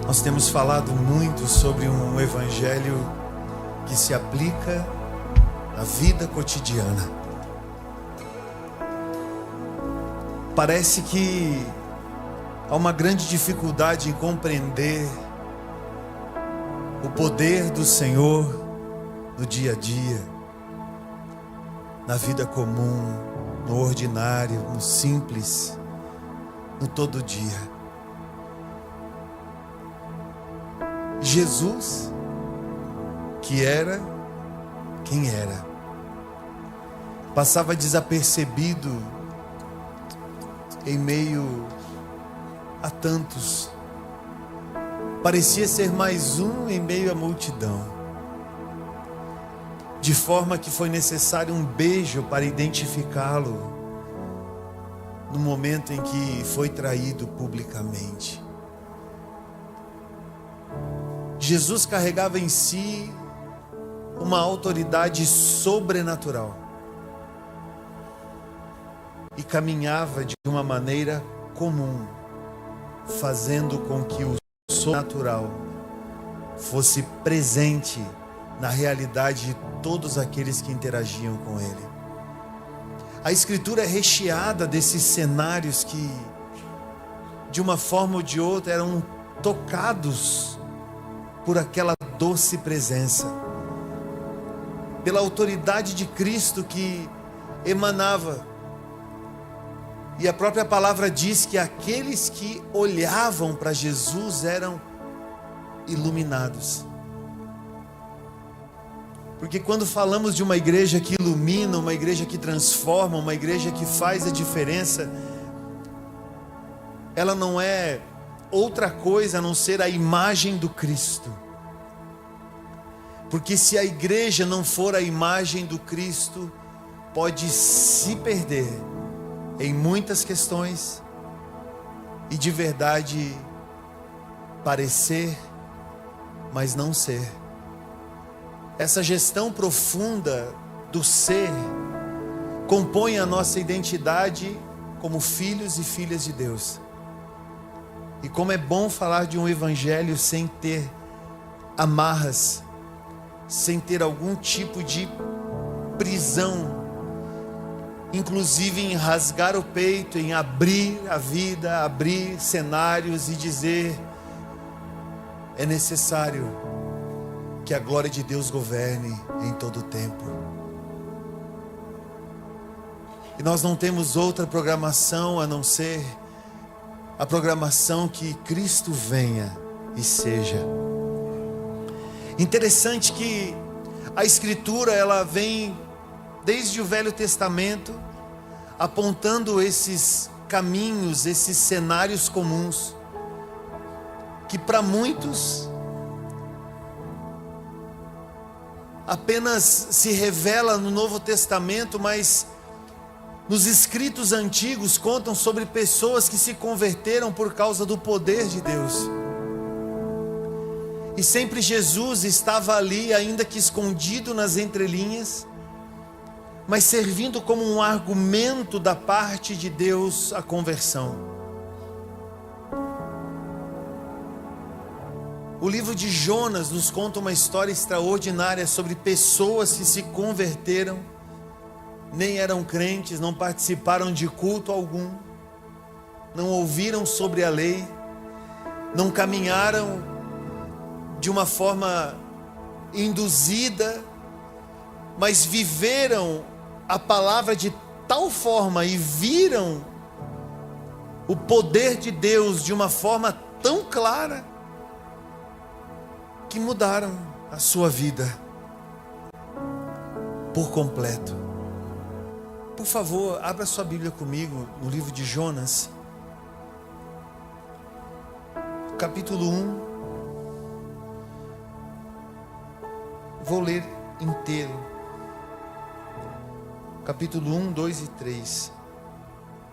Nós temos falado muito sobre um evangelho que se aplica à vida cotidiana. Parece que há uma grande dificuldade em compreender o poder do Senhor no dia a dia, na vida comum, no ordinário, no simples, no todo dia. Jesus, que era quem era, passava desapercebido em meio a tantos. Parecia ser mais um em meio à multidão, de forma que foi necessário um beijo para identificá-lo no momento em que foi traído publicamente. Jesus carregava em si uma autoridade sobrenatural e caminhava de uma maneira comum, fazendo com que o sobrenatural fosse presente na realidade de todos aqueles que interagiam com ele. A Escritura é recheada desses cenários que, de uma forma ou de outra, eram tocados por aquela doce presença, pela autoridade de Cristo que emanava. E a própria palavra diz que aqueles que olhavam para Jesus eram iluminados. Porque quando falamos de uma igreja que ilumina, uma igreja que transforma, uma igreja que faz a diferença, ela não é outra coisa a não ser a imagem do Cristo. Porque se a igreja não for a imagem do Cristo, pode se perder em muitas questões e de verdade parecer, mas não ser. Essa gestão profunda do ser compõe a nossa identidade como filhos e filhas de Deus. E como é bom falar de um evangelho sem ter amarras, sem ter algum tipo de prisão, inclusive em rasgar o peito, em abrir a vida, abrir cenários e dizer: é necessário que a glória de Deus governe em todo o tempo. E nós não temos outra programação a não ser a programação que Cristo venha e seja. Interessante que a Escritura, ela vem desde o Velho Testamento apontando esses caminhos, esses cenários comuns que para muitos apenas se revela no Novo Testamento, mas nos escritos antigos contam sobre pessoas que se converteram por causa do poder de Deus. E sempre Jesus estava ali, ainda que escondido nas entrelinhas, mas servindo como um argumento da parte de Deus a conversão. O livro de Jonas nos conta uma história extraordinária sobre pessoas que se converteram, nem eram crentes, não participaram de culto algum, não ouviram sobre a lei, não caminharam de uma forma induzida, mas viveram a palavra de tal forma e viram o poder de Deus de uma forma tão clara que mudaram a sua vida por completo. Por favor, abra sua Bíblia comigo no livro de Jonas, capítulo 1. Vou ler inteiro. Capítulo 1, 2 e 3.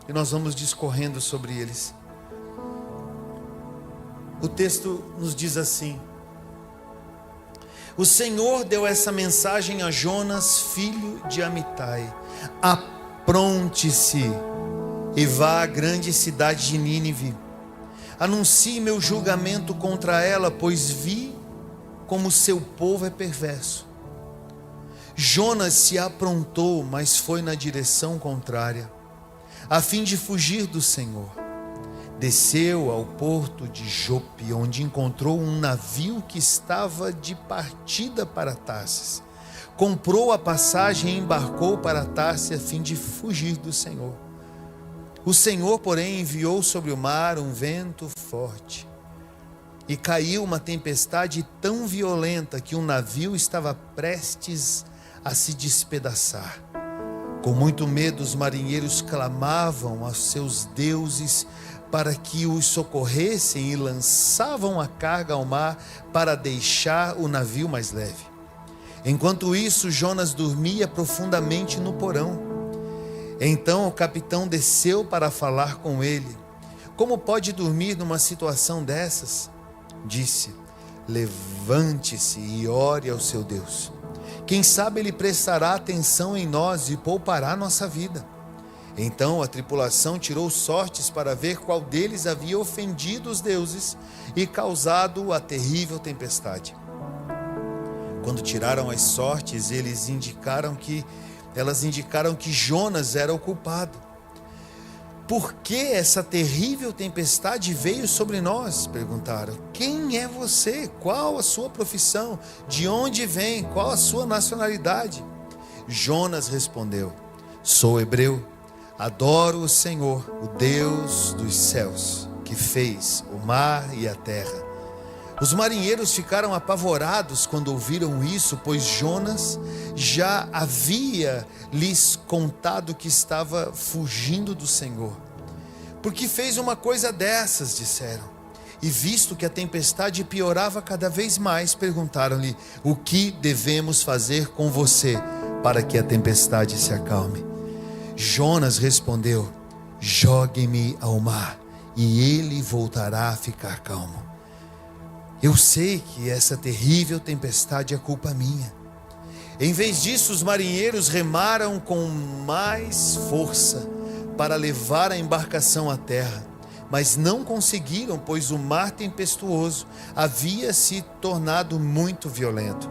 E nós vamos discorrendo sobre eles. O texto nos diz assim: o Senhor deu essa mensagem a Jonas, filho de Amitai: apronte-se e vá à grande cidade de Nínive, Anuncie meu julgamento contra ela, pois vi como seu povo é perverso. Jonas se aprontou, mas foi na direção contrária, a fim de fugir do Senhor. Desceu ao porto de Jope, onde encontrou um navio que estava de partida para Tarsis. Comprou a passagem e embarcou para Tarsis a fim de fugir do Senhor. O Senhor, porém, enviou sobre o mar um vento forte, e caiu uma tempestade tão violenta que um navio estava prestes a se despedaçar. Com muito medo, os marinheiros clamavam aos seus deuses para que os socorressem e lançavam a carga ao mar para deixar o navio mais leve. Enquanto isso, Jonas dormia profundamente no porão. Então o capitão desceu para falar com ele. Como pode dormir numa situação dessas? Disse: levante-se e ore ao seu Deus. Quem sabe ele prestará atenção em nós e poupará nossa vida. Então a tripulação tirou sortes para ver qual deles havia ofendido os deuses e causado a terrível tempestade. Quando tiraram as sortes, elas indicaram que Jonas era o culpado. Por que essa terrível tempestade veio sobre nós? Perguntaram. Quem é você? Qual a sua profissão? De onde vem? Qual a sua nacionalidade? Jonas respondeu: sou hebreu, adoro o Senhor, o Deus dos céus, que fez o mar e a terra. Os marinheiros ficaram apavorados quando ouviram isso, pois Jonas já havia lhes contado que estava fugindo do Senhor. Por que fez uma coisa dessas, disseram. E visto que a tempestade piorava cada vez mais, perguntaram-lhe: o que devemos fazer com você para que a tempestade se acalme? Jonas respondeu: jogue-me ao mar e ele voltará a ficar calmo. Eu sei que essa terrível tempestade é culpa minha. Em vez disso, os marinheiros remaram com mais força para levar a embarcação à terra, mas não conseguiram, pois o mar tempestuoso havia se tornado muito violento.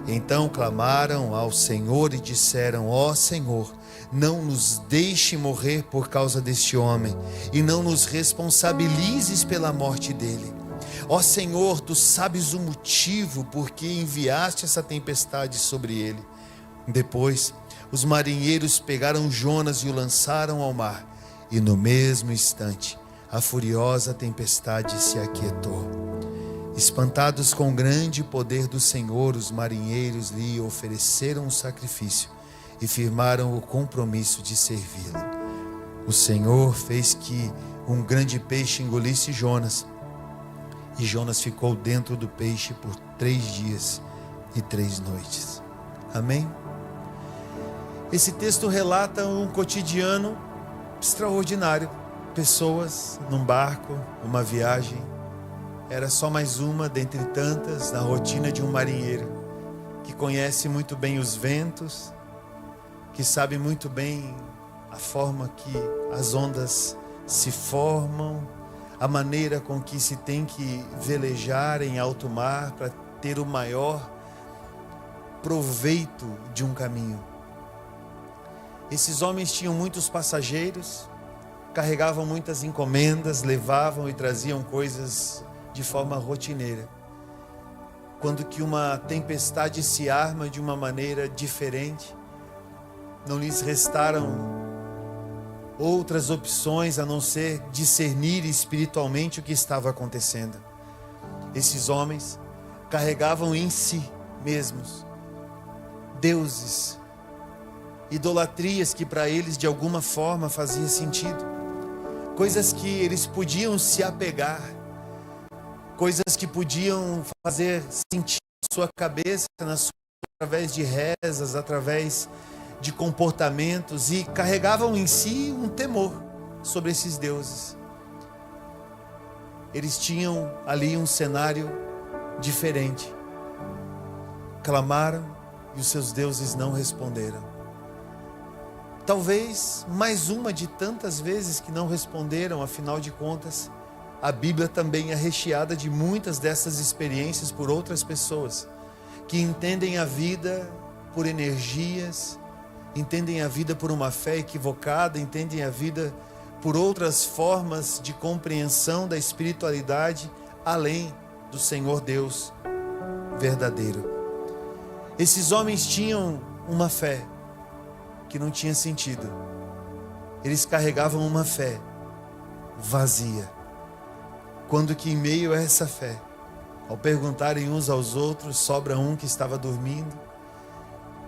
Então clamaram ao Senhor e disseram: ó Senhor, não nos deixe morrer por causa deste homem, e não nos responsabilizes pela morte dele. Ó Senhor, tu sabes o motivo por que enviaste essa tempestade sobre ele. Depois, os marinheiros pegaram Jonas e o lançaram ao mar, e no mesmo instante, a furiosa tempestade se aquietou. Espantados com o grande poder do Senhor, os marinheiros lhe ofereceram um sacrifício e firmaram o compromisso de servi-lo. O Senhor fez que um grande peixe engolisse Jonas, e Jonas ficou dentro do peixe por 3 dias e 3 noites. Amém? Esse texto relata um cotidiano extraordinário. Pessoas num barco, uma viagem. Era só mais uma dentre tantas na rotina de um marinheiro que conhece muito bem os ventos, que sabe muito bem a forma que as ondas se formam, a maneira com que se tem que velejar em alto mar para ter o maior proveito de um caminho. Esses homens tinham muitos passageiros, carregavam muitas encomendas, levavam e traziam coisas de forma rotineira. Quando que uma tempestade se arma de uma maneira diferente, não lhes restaram outras opções a não ser discernir espiritualmente o que estava acontecendo. Esses homens carregavam em si mesmos deuses, idolatrias que para eles de alguma forma fazia sentido, coisas que eles podiam se apegar, coisas que podiam fazer sentido na sua cabeça, através de rezas, através de comportamentos, e carregavam em si um temor sobre esses deuses. Eles tinham ali um cenário diferente. Clamaram e os seus deuses não responderam. Talvez mais uma de tantas vezes que não responderam, afinal de contas, a Bíblia também é recheada de muitas dessas experiências por outras pessoas que entendem a vida por energias, entendem a vida por uma fé equivocada, entendem a vida por outras formas de compreensão da espiritualidade além do Senhor Deus verdadeiro. Esses homens tinham uma fé que não tinha sentido. Eles carregavam uma fé vazia. Quando que em meio a essa fé, ao perguntarem uns aos outros, sobra um que estava dormindo,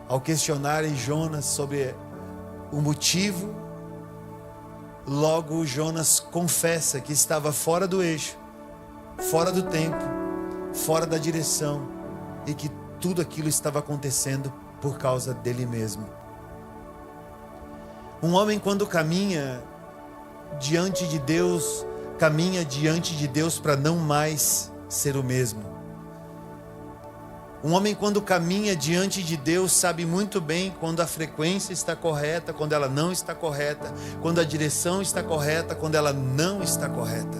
ao questionarem Jonas sobre o motivo, logo Jonas confessa que estava fora do eixo, fora do tempo, fora da direção, e que tudo aquilo estava acontecendo por causa dele mesmo. Um homem, quando caminha diante de Deus, caminha diante de Deus para não mais ser o mesmo. Um homem, quando caminha diante de Deus, sabe muito bem quando a frequência está correta, quando ela não está correta, quando a direção está correta, quando ela não está correta.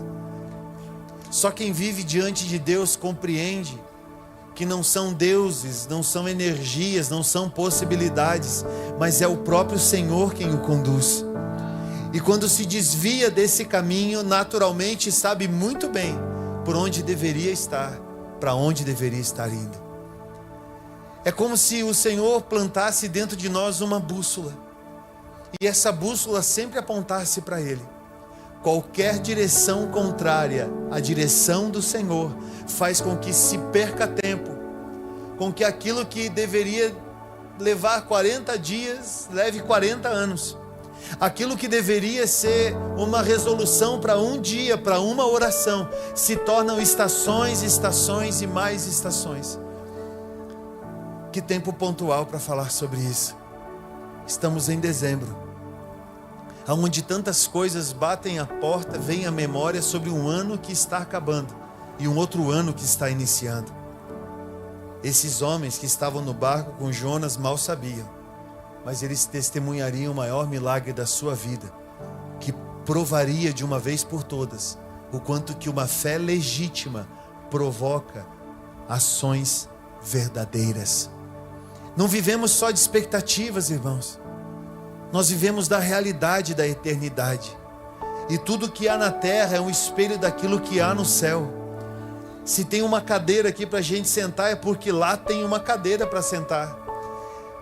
Só quem vive diante de Deus compreende que não são deuses, não são energias, não são possibilidades, mas é o próprio Senhor quem o conduz. E quando se desvia desse caminho, naturalmente sabe muito bem por onde deveria estar, para onde deveria estar indo. É como se o Senhor plantasse dentro de nós uma bússola, e essa bússola sempre apontasse para Ele. Qualquer direção contrária à direção do Senhor faz com que se perca tempo, com que aquilo que deveria levar 40 dias leve 40 anos. Aquilo que deveria ser uma resolução para um dia, para uma oração, se tornam estações, estações e mais estações. Que tempo pontual para falar sobre isso. Estamos em dezembro, onde tantas coisas batem a porta, vem a memória sobre um ano que está acabando e um outro ano que está iniciando. Esses homens que estavam no barco com Jonas mal sabiam, mas eles testemunhariam o maior milagre da sua vida, que provaria de uma vez por todas o quanto que uma fé legítima provoca ações verdadeiras. Não vivemos só de expectativas, irmãos. Nós vivemos da realidade da eternidade. E tudo que há na terra é um espelho daquilo que há no céu. Se tem uma cadeira aqui para a gente sentar, é porque lá tem uma cadeira para sentar.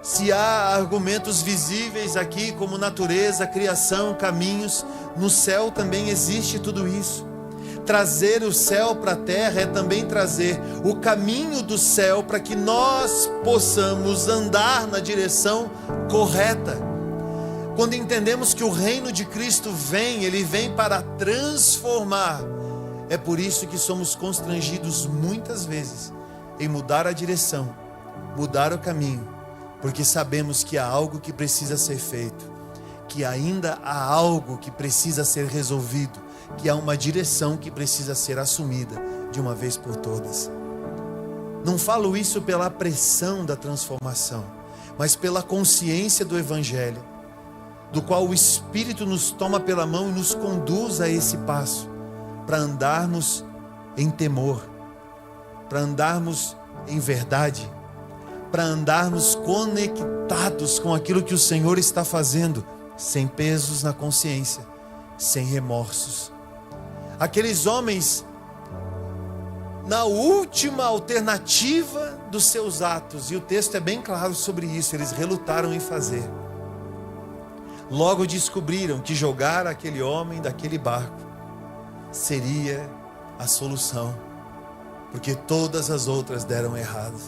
Se há argumentos visíveis aqui, como natureza, criação, caminhos, no céu também existe tudo isso. Trazer o céu para a terra é também trazer o caminho do céu para que nós possamos andar na direção correta. Quando entendemos que o reino de Cristo vem, ele vem para transformar. É por isso que somos constrangidos muitas vezes em mudar a direção, mudar o caminho, porque sabemos que há algo que precisa ser feito, que ainda há algo que precisa ser resolvido, que há uma direção que precisa ser assumida de uma vez por todas. Não falo isso pela pressão da transformação, mas pela consciência do Evangelho, do qual o Espírito nos toma pela mão e nos conduz a esse passo, para andarmos em temor, para andarmos em verdade, para andarmos conectados com aquilo que o Senhor está fazendo, sem pesos na consciência, sem remorsos. Aqueles homens, na última alternativa dos seus atos, e o texto é bem claro sobre isso, eles relutaram em fazer. Logo descobriram que jogar aquele homem daquele barco seria a solução, porque todas as outras deram errado.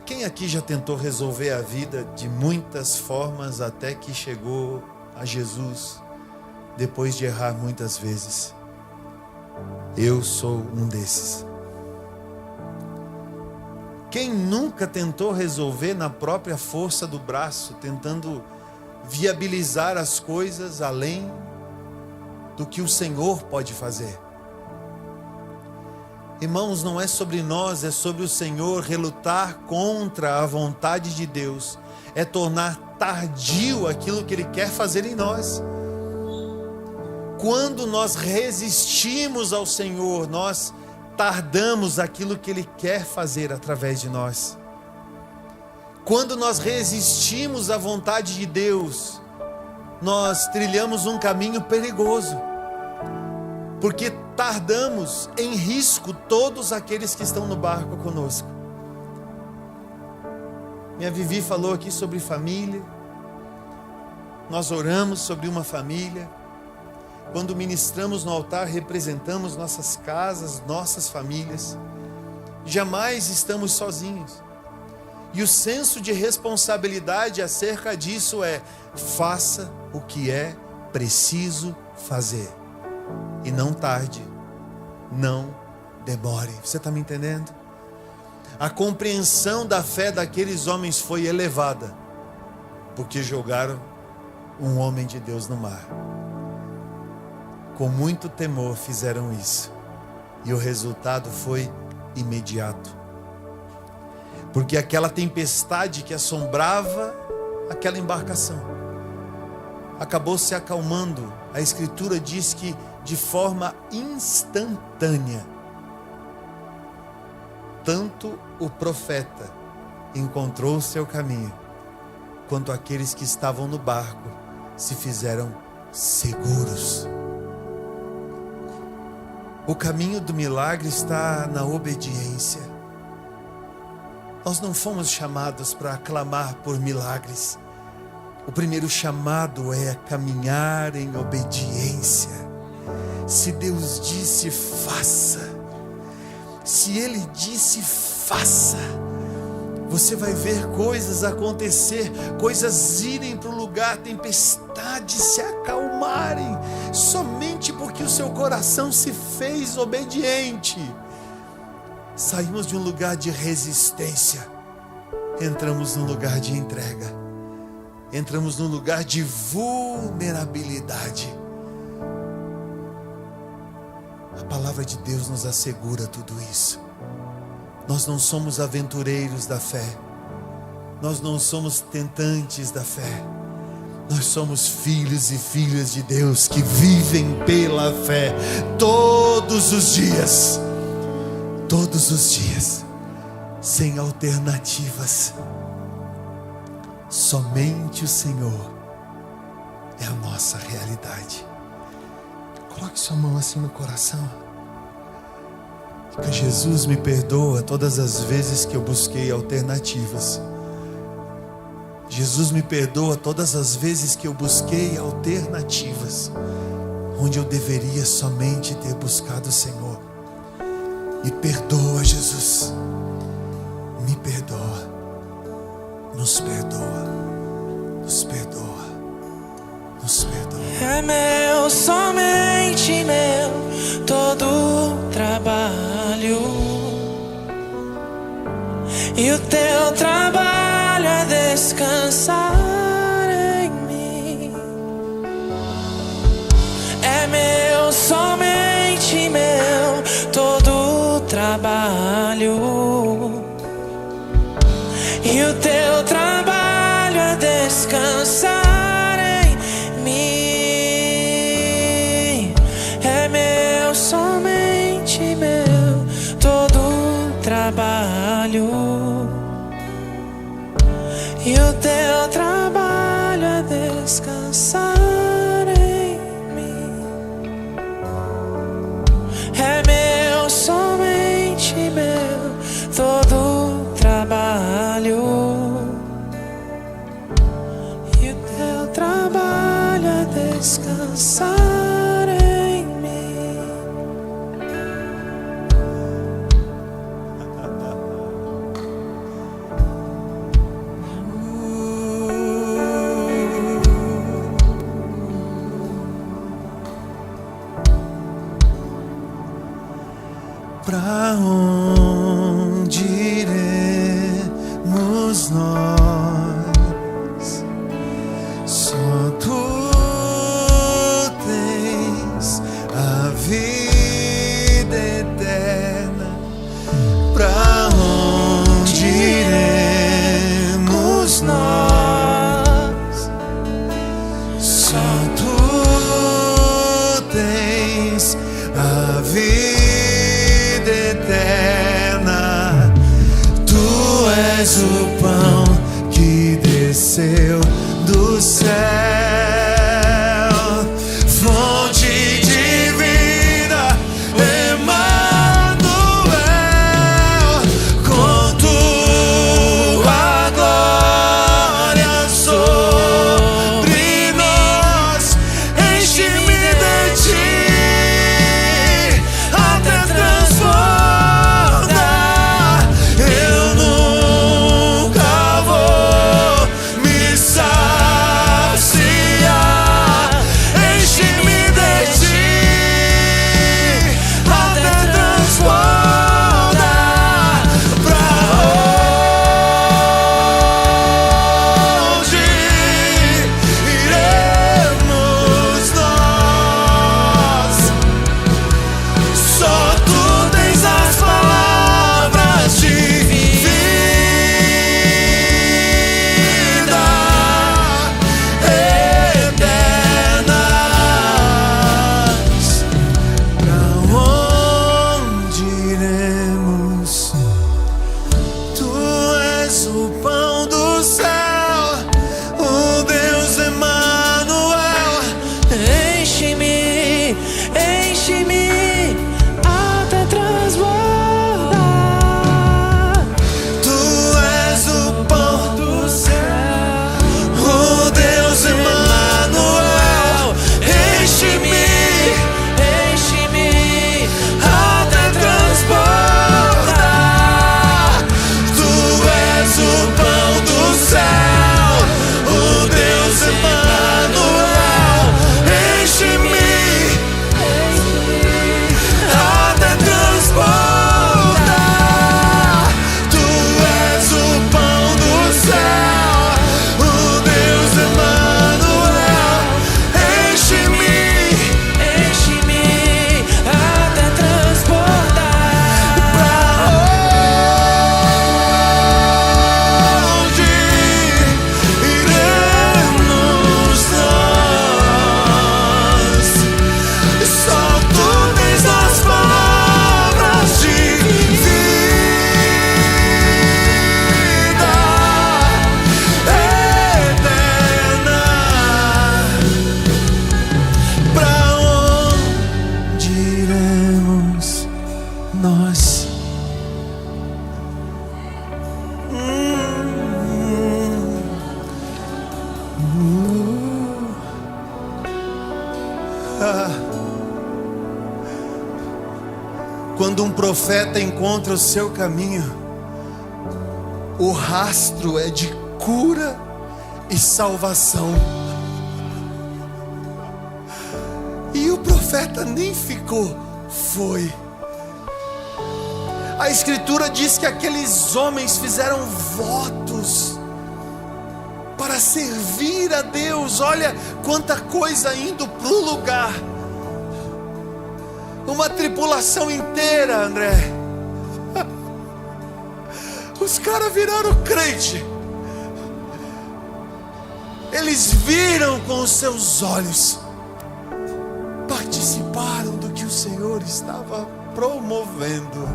Quem aqui já tentou resolver a vida de muitas formas até que chegou a Jesus, depois de errar muitas vezes? Eu sou um desses. Quem nunca tentou resolver na própria força do braço, tentando viabilizar as coisas além do que o Senhor pode fazer? Irmãos, não é sobre nós, é sobre o Senhor. Relutar contra a vontade de Deus é tornar tardio aquilo que Ele quer fazer em nós. quando nós resistimos ao Senhor, nós tardamos aquilo que Ele quer fazer através de nós. Quando nós resistimos à vontade de Deus, nós trilhamos um caminho perigoso, porque tardamos em risco todos aqueles que estão no barco conosco. Minha Vivi falou aqui sobre família. Nós oramos sobre uma família. Quando ministramos no altar, representamos nossas casas, nossas famílias. Jamais estamos sozinhos. E o senso de responsabilidade acerca disso é: faça o que é preciso fazer. E não tarde, não demore. Você está me entendendo? A compreensão da fé daqueles homens foi elevada, porque jogaram um homem de Deus no mar. Com muito temor fizeram isso, e o resultado foi imediato, porque aquela tempestade que assombrava aquela embarcação acabou se acalmando. A Escritura diz que de forma instantânea, tanto o profeta encontrou o seu caminho, quanto aqueles que estavam no barco se fizeram seguros. O caminho do milagre está na obediência. Nós não fomos chamados para clamar por milagres. O primeiro chamado é caminhar em obediência. Se Deus disse, faça. Se Ele disse, faça. Você vai ver coisas acontecer, coisas irem para o lugar, tempestades se acalmarem, somente porque o seu coração se fez obediente. Saímos de um lugar de resistência, entramos num lugar de entrega, entramos num lugar de vulnerabilidade. A palavra de Deus nos assegura tudo isso. Nós não somos aventureiros da fé, nós não somos tentantes da fé, nós somos filhos e filhas de Deus que vivem pela fé todos os dias, sem alternativas. Somente o Senhor é a nossa realidade. Coloque sua mão assim no coração. Jesus, me perdoa todas as vezes que eu busquei alternativas. Jesus, me perdoa todas as vezes que eu busquei alternativas, onde eu deveria somente ter buscado o Senhor. Me perdoa, Jesus. Me perdoa. Nos perdoa. Nos perdoa. Nos perdoa. É meu, somente meu, todo o trabalho. E o teu trabalho é descansar em mim. É meu, somente meu, todo o trabalho. E o teu trabalho é descansar em mim. É meu, somente meu, todo o trabalho. E o teu trabalho é descansar em mim. É meu, somente meu, todo o trabalho. E o teu trabalho é descansar em mim. Pra onde iremos nós? Só tu tens a vida eterna. Pra onde iremos nós? Só tu és o pão que desceu do céu, fonte de vida, Emanuel, com tua glória sobre nós, enche-me de ti até transbordar. Eu nunca vou me saciar, enche-me de ti até transbordar. Pra onde iremos nós? Só tu tens as palavras de vida eternas. Pra onde iremos? Tu és o pão do céu, o Deus Emanuel. Enche-me, enche-me até transbordar. Tu és o pão do céu, o Deus Emanuel. Enche-me, Enche-me até transbordar. Tu és o pão do céu, o Deus Emanuel. Enche-me até transbordar. Tu és o pão do céu, o Deus Emanuel. Enche-me enche-me até transbordar. pra onde iremos nós? Só tu tens as palavras de vida eterna. Pra onde iremos nós? Quando um profeta encontra o seu caminho, o rastro é de cura e salvação. E o profeta nem ficou, foi. A Escritura diz que aqueles homens fizeram votos para servir a Deus. Olha quanta coisa indo para o lugar. Uma tripulação inteira, André. Os caras viraram crente. Eles viram com os seus olhos, participaram do que o Senhor estava promovendo.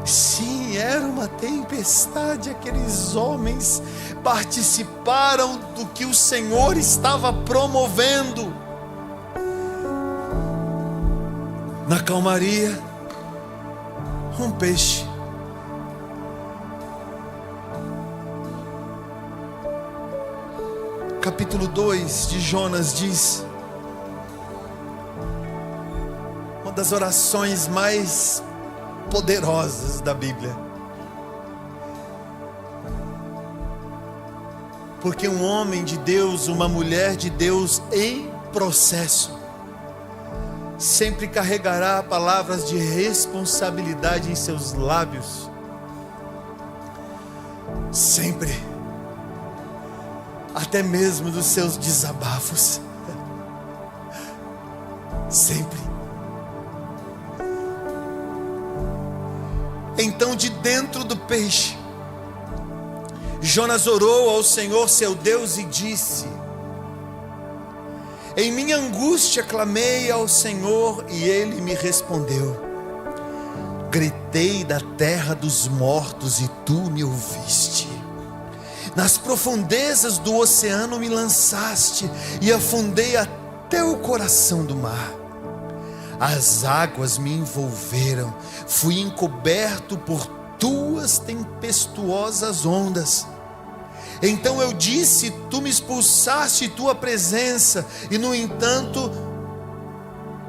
Sim, era uma tempestade. Aqueles homens participaram do que o Senhor estava promovendo. Na calmaria, um peixe. Capítulo 2 de Jonas diz: uma das orações mais poderosas da Bíblia. Porque um homem de Deus, uma mulher de Deus em processo, sempre carregará palavras de responsabilidade em seus lábios. Sempre. Até mesmo dos seus desabafos. Sempre. Então, de dentro do peixe, Jonas orou ao Senhor seu Deus e disse: em minha angústia clamei ao Senhor e Ele me respondeu. Gritei da terra dos mortos e tu me ouviste. Nas profundezas do oceano me lançaste e afundei até o coração do mar. As águas me envolveram, fui encoberto por tuas tempestuosas ondas. Então eu disse, tu me expulsaste tua presença, e no entanto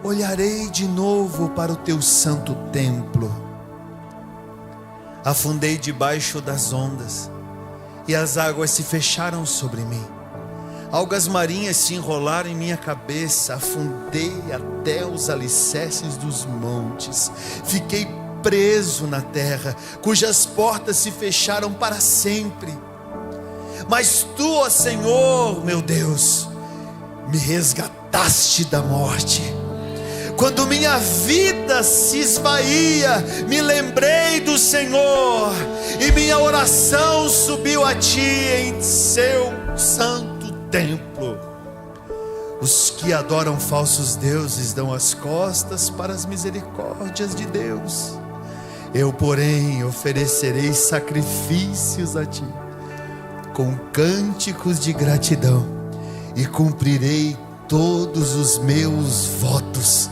olharei de novo para o teu santo templo. Afundei debaixo das ondas, e as águas se fecharam sobre mim. Algas marinhas se enrolaram em minha cabeça, afundei até os alicerces dos montes. Fiquei preso na terra, cujas portas se fecharam para sempre. Mas tu, ó Senhor, meu Deus, me resgataste da morte. Quando minha vida se esvaía, me lembrei do Senhor, e minha oração subiu a ti em seu santo templo. Os que adoram falsos deuses dão as costas para as misericórdias de Deus. Eu, porém, oferecerei sacrifícios a ti, com cânticos de gratidão, e cumprirei todos os meus votos,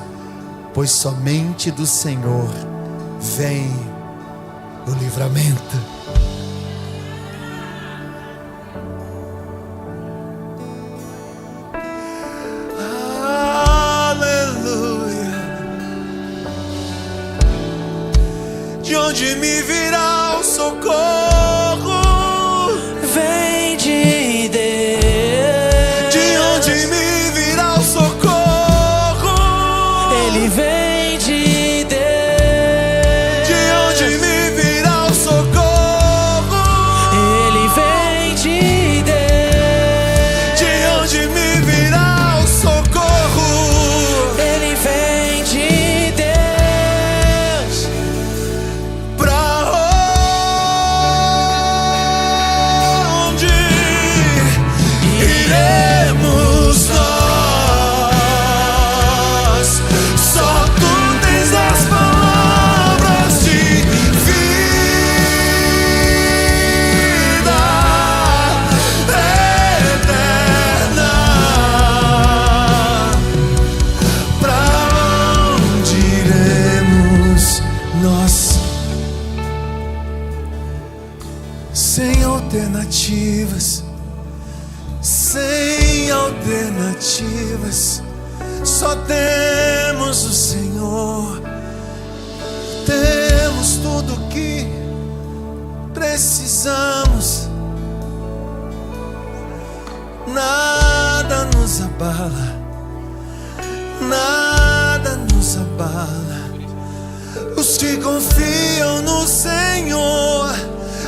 pois somente do Senhor vem o livramento. De onde me virá o socorro? Vem de Deus. De onde me virá o socorro? Ele vem de Deus. De onde me virá o socorro? Ele vem de Deus. De onde me virá o socorro? Ele vem de Deus. Sem alternativas, sem alternativas, só temos o Senhor. Temos tudo o que precisamos, nada nos abala, nada nos abala. Os que confiam no Senhor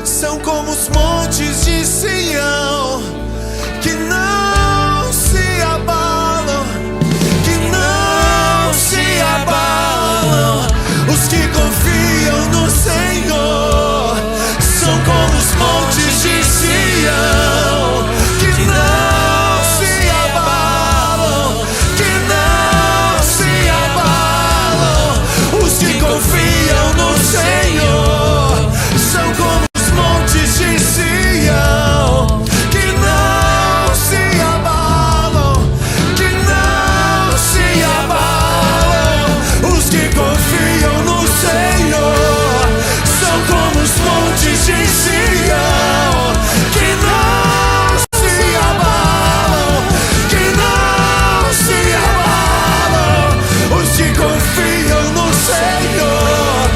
são como os montes de Sião, que não se abalam, que não se abalam. Os que confiam no Senhor são como os montes de Sião, que não se abalam, que não se abalam. Os que confiam no Senhor são como de Sião, que não se abalam, que não se abalam. Os que confiam no Senhor são como os montes de Sião, que não se abalam, que não se abalam. Os que confiam no Senhor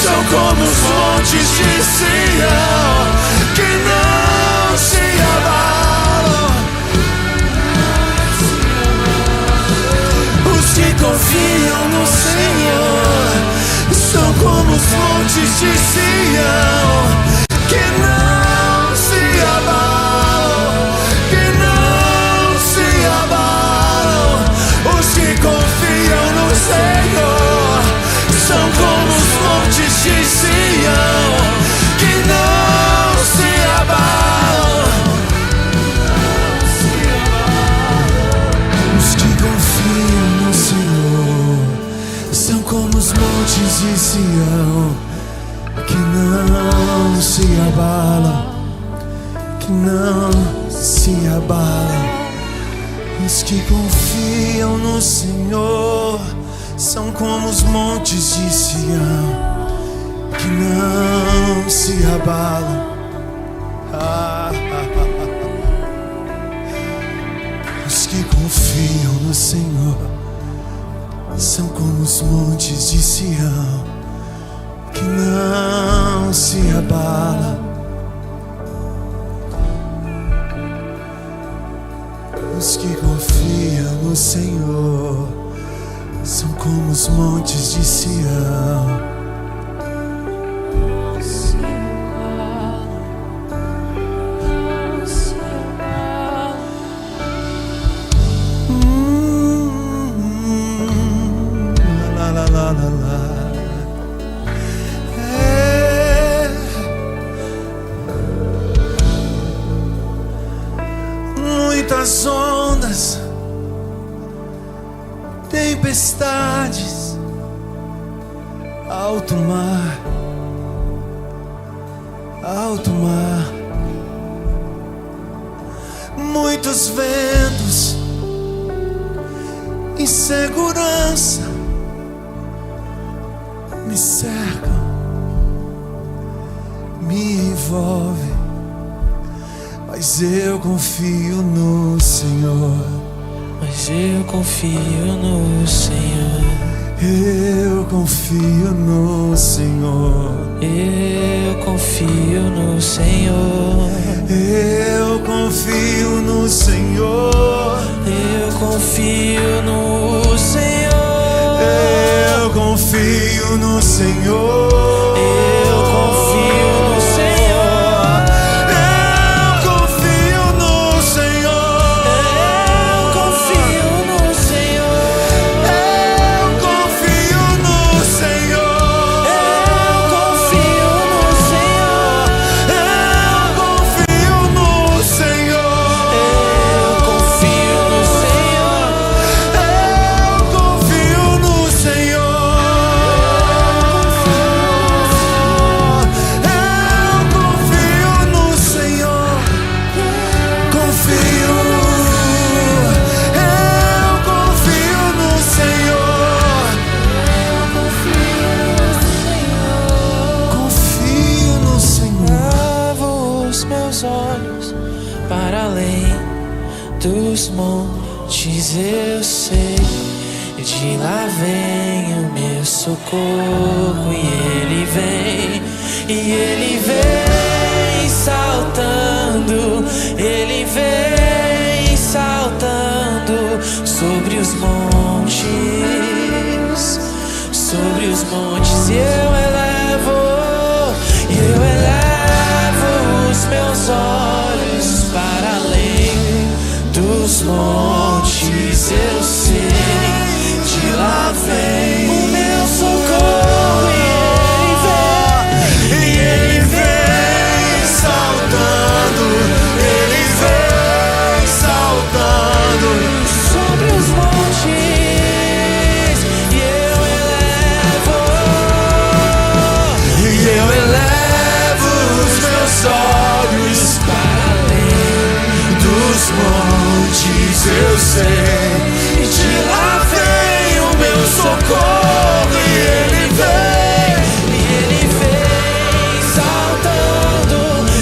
são como os montes de Sião, que não se abalam. Os que confiam no Senhor são como os montes de Sião, que não se abalam, que não se abalam. Os que confiam no Senhor são como os montes de Sião, que não se abalam. Os que confiam no Senhor são como os montes de Sião, não se abala, que não se abala. Os que confiam no Senhor são como os montes de Sião, que não se abalam. Os que confiam no Senhor são como os montes de Sião, que não se abalam. Os que confiam no Senhor são como os montes de Sião. Muitas ondas, tempestades, alto mar, muitos ventos, insegurança me cercam, me envolvem. Mas eu confio no Senhor. Mas eu confio no Senhor. Eu confio no Senhor. Eu confio no Senhor. Eu confio no Senhor. Eu confio no Senhor. Eu confio no Senhor. Eu confio no Senhor. Para além dos montes eu sei, de lá vem o meu socorro, e ele vem saltando, ele vem saltando sobre os montes, e eu elevo os meus olhos para além dos montes, eu sei, de lá vem o meu socorro, e ele vem saltando, ele vem saltando sobre os montes, e eu elevo os meus olhos para além dos montes, eu sei, e de lá vem o meu socorro, e ele vem saltando,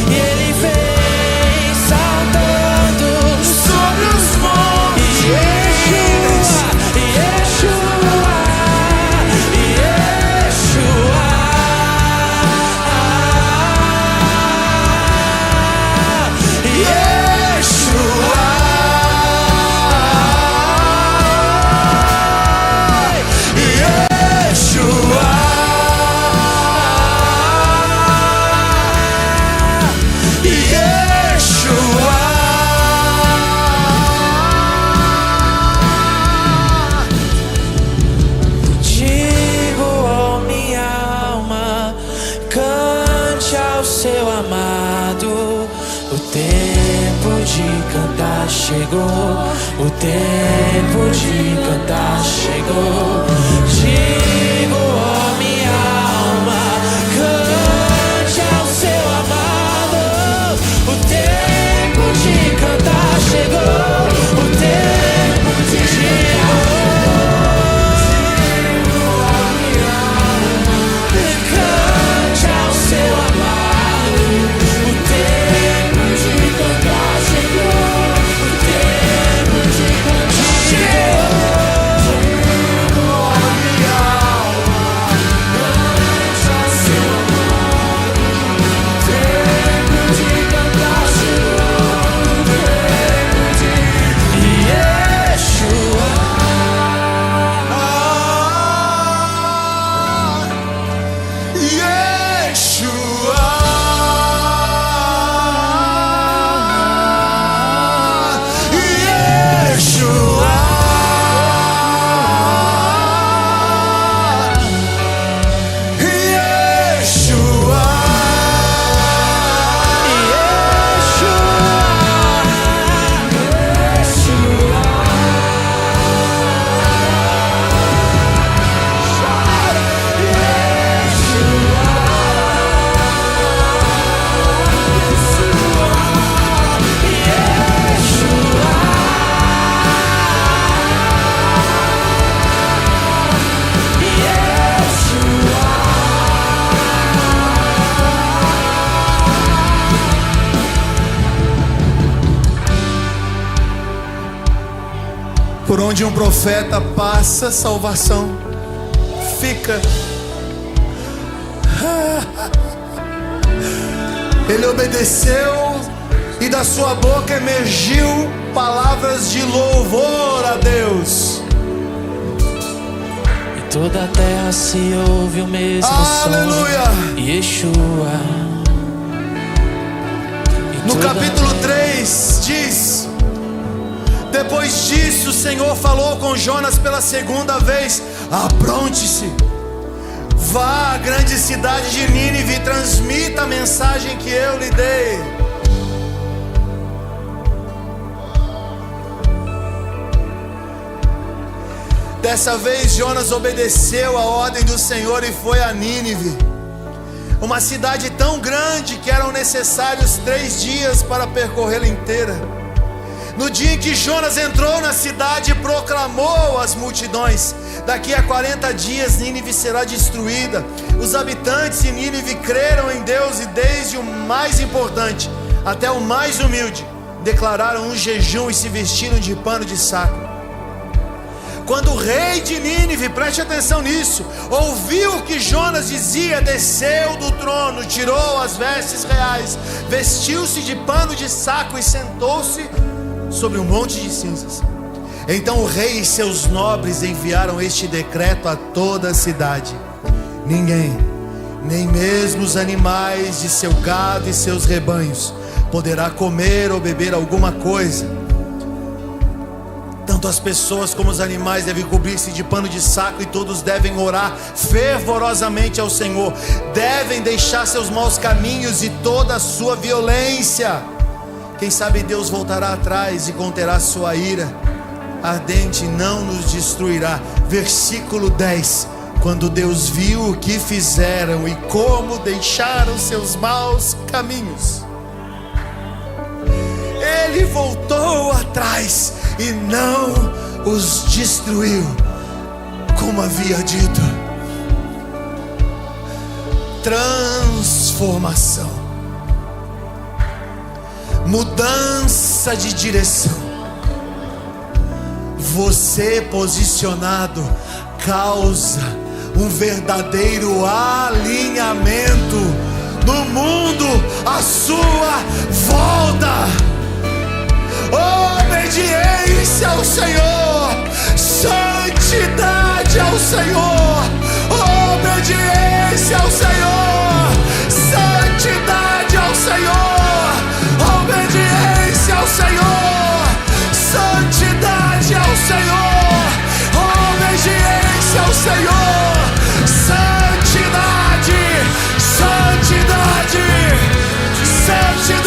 e ele vem saltando sobre os montes, seu amado, o tempo de cantar chegou, o tempo de cantar chegou. Digo, ó minha alma, cante Onde um profeta passa, salvação fica. Ele obedeceu e da sua boca emergiu palavras de louvor a Deus. E toda a terra se ouve o mesmo Aleluia. som. Yeshua. No capítulo 3 diz: depois disso o Senhor falou com Jonas pela segunda vez: apronte-se, vá à grande cidade de Nínive e transmita a mensagem que eu lhe dei. Dessa vez Jonas obedeceu a ordem do Senhor e foi a Nínive, uma cidade tão grande que eram necessários 3 dias para percorrê-la inteira. No dia em que Jonas entrou na cidade, proclamou às multidões: daqui a 40 dias Nínive será destruída. Os habitantes de Nínive creram em Deus e desde o mais importante até o mais humilde declararam um jejum e se vestiram de pano de saco. Quando o rei de Nínive, preste atenção nisso, ouviu o que Jonas dizia, desceu do trono, tirou as vestes reais, vestiu-se de pano de saco e sentou-se sobre um monte de cinzas. Então o rei e seus nobres enviaram este decreto a toda a cidade: ninguém, nem mesmo os animais de seu gado e seus rebanhos, poderá comer ou beber alguma coisa. Tanto as pessoas como os animais devem cobrir-se de pano de saco, e todos devem orar fervorosamente ao Senhor. Devem deixar seus maus caminhos e toda a sua violência. Quem sabe Deus voltará atrás e conterá sua ira ardente, não nos destruirá. Versículo 10: quando Deus viu o que fizeram e como deixaram seus maus caminhos, Ele voltou atrás e não os destruiu, como havia dito. Transformação, mudança de direção. Você posicionado causa um verdadeiro alinhamento no mundo à sua volta. Obediência ao Senhor, santidade ao Senhor. Obediência ao Senhor, santidade ao Senhor. Obediência ao Senhor, santidade ao Senhor. Obediência ao Senhor, santidade, santidade, santidade.